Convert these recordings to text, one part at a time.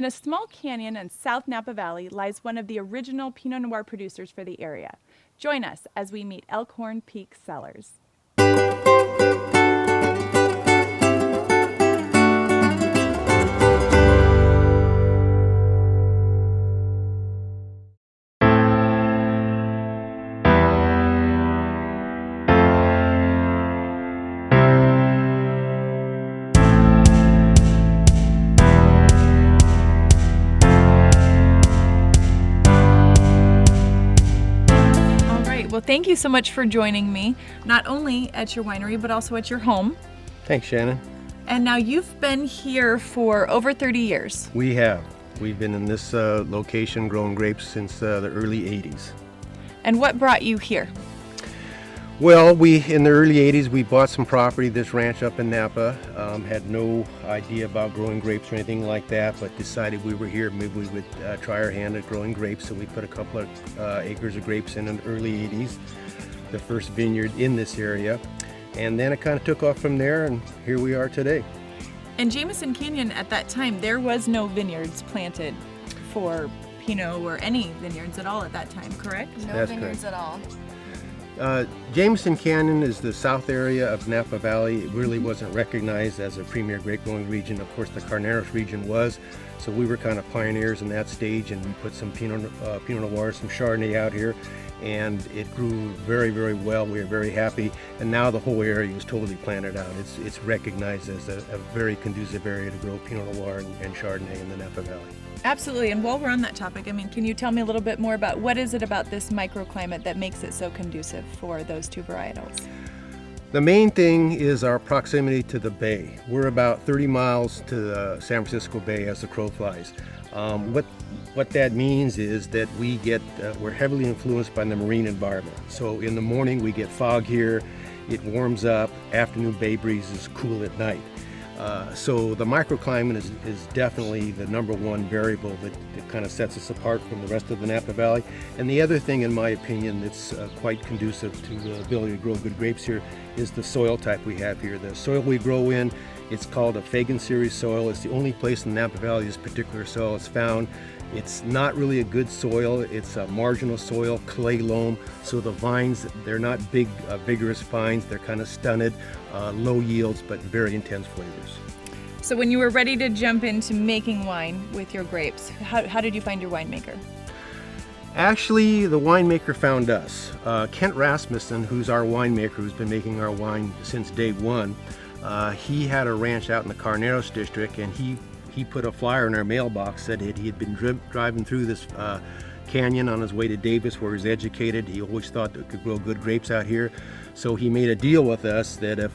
In a small canyon in South Napa Valley lies one of the original Pinot Noir producers for the area. Join us as we meet Elkhorn Peak Cellars. Well, thank you so much for joining me, not only at your winery, but also at your home. Thanks, Shannon. And now you've been here for over 30 years. We have. We've been in this location growing grapes since the early 80s. And what brought you here? Well, in the early 80s, we bought some property, this ranch up in Napa. Had no idea about growing grapes or anything like that, but decided we were here, maybe we would try our hand at growing grapes. So we put a couple of acres of grapes in the early 80s, the first vineyard in this area. And then it kind of took off from there, and here we are today. In Jamieson Canyon at that time, there was no vineyards planted for Pinot or any vineyards at all at that time, correct? No That's vineyards correct. at all. Jamieson Canyon is the south area of Napa Valley. It really wasn't recognized as a premier grape growing region. Of course, the Carneros region was, so we were kind of pioneers in that stage, and we put some Pinot Noir, some Chardonnay out here, and it grew very, very well. We were very happy, and now the whole area is totally planted out. It's recognized as a very conducive area to grow Pinot Noir and Chardonnay in the Napa Valley. Absolutely. And while we're on that topic, can you tell me a little bit more about what is it about this microclimate that makes it so conducive for those two varietals? The main thing is our proximity to the bay. We're about 30 miles to the San Francisco Bay as the crow flies. What that means is that we're heavily influenced by the marine environment. So in the morning we get fog here, it warms up, afternoon bay breezes, cool at night. So the microclimate is definitely the number one variable that kind of sets us apart from the rest of the Napa Valley. And the other thing, in my opinion, that's quite conducive to the ability to grow good grapes here is the soil type we have here. The soil we grow in, it's called a Fagan series soil. It's the only place in the Napa Valley this particular soil is found. It's not really a good soil. It's a marginal soil, clay loam. So the vines, they're not big, vigorous vines. They're kind of stunted, low yields, but very intense flavors. So when you were ready to jump into making wine with your grapes, how did you find your winemaker? Actually, the winemaker found us. Kent Rasmussen, who's our winemaker, who's been making our wine since day one, he had a ranch out in the Carneros district, and he put a flyer in our mailbox, said that he had been driving through this canyon on his way to Davis, where he's educated. He always thought that could grow good grapes out here. So he made a deal with us that if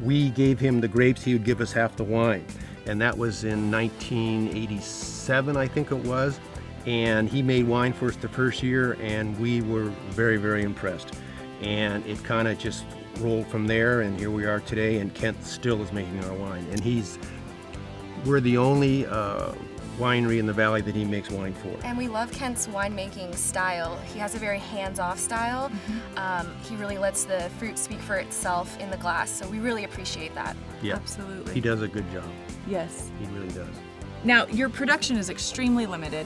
we gave him the grapes, he would give us half the wine. And that was in 1987, I think it was. And he made wine for us the first year, and we were very, very impressed. And it kind of just rolled from there, and here we are today, and Kent still is making our wine. And we're the only winery in the valley that he makes wine for. And we love Kent's winemaking style. He has a very hands-off style. He really lets the fruit speak for itself in the glass, so we really appreciate that. Yeah, absolutely. He does a good job. Yes. He really does. Now, your production is extremely limited.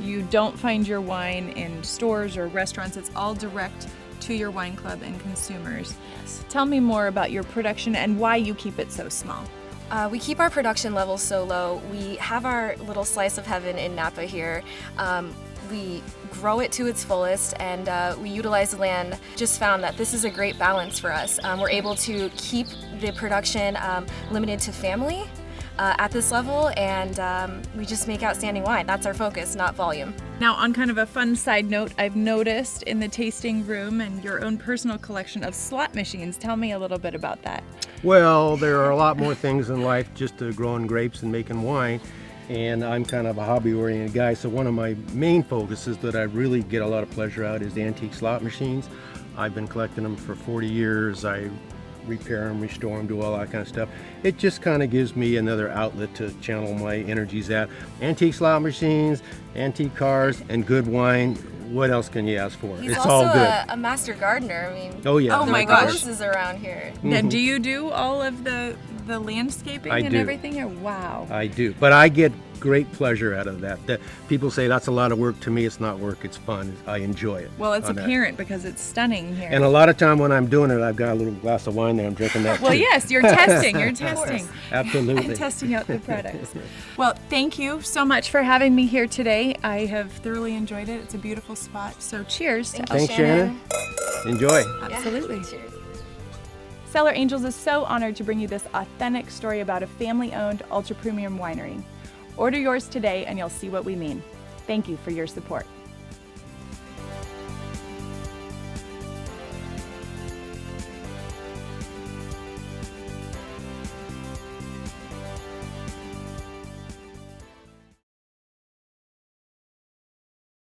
You don't find your wine in stores or restaurants. It's all direct to your wine club and consumers. Yes. Tell me more about your production and why you keep it so small. We keep our production levels so low. We have our little slice of heaven in Napa here. We grow it to its fullest, and we utilize the land. Just found that this is a great balance for us. We're able to keep the production limited to family at this level, and we just make outstanding wine. That's our focus, not volume. Now, on kind of a fun side note, I've noticed in the tasting room and your own personal collection of slot machines. Tell me a little bit about that. Well, there are a lot more things in life just to growing grapes and making wine, and I'm kind of a hobby-oriented guy, so one of my main focuses that I really get a lot of pleasure out is the antique slot machines. I've been collecting them for 40 years. I repair them, restore them, do all that kind of stuff. It just kind of gives me another outlet to channel my energies at. Antique slot machines, antique cars, and good wine. What else can you ask for? He's it's also all good. a master gardener. Oh yeah. Oh there my are gosh. roses around here. Now, do you do all of the the landscaping I and do. everything here? Wow. I do, but I get great pleasure out of that. People say that's a lot of work. To me, it's not work, it's fun. I enjoy it. Well, it's on that. apparent because it's stunning here. And a lot of time when I'm doing it, I've got a little glass of wine there. I'm drinking that Well, too. yes, you're testing. You're testing. Absolutely. And testing out the products. Well, thank you so much for having me here today. I have thoroughly enjoyed it. It's a beautiful spot. So cheers. to Thanks, Shannon. Enjoy. Absolutely. Cheers. Cellar Angels is so honored to bring you this authentic story about a family-owned ultra-premium winery. Order yours today and you'll see what we mean. Thank you for your support.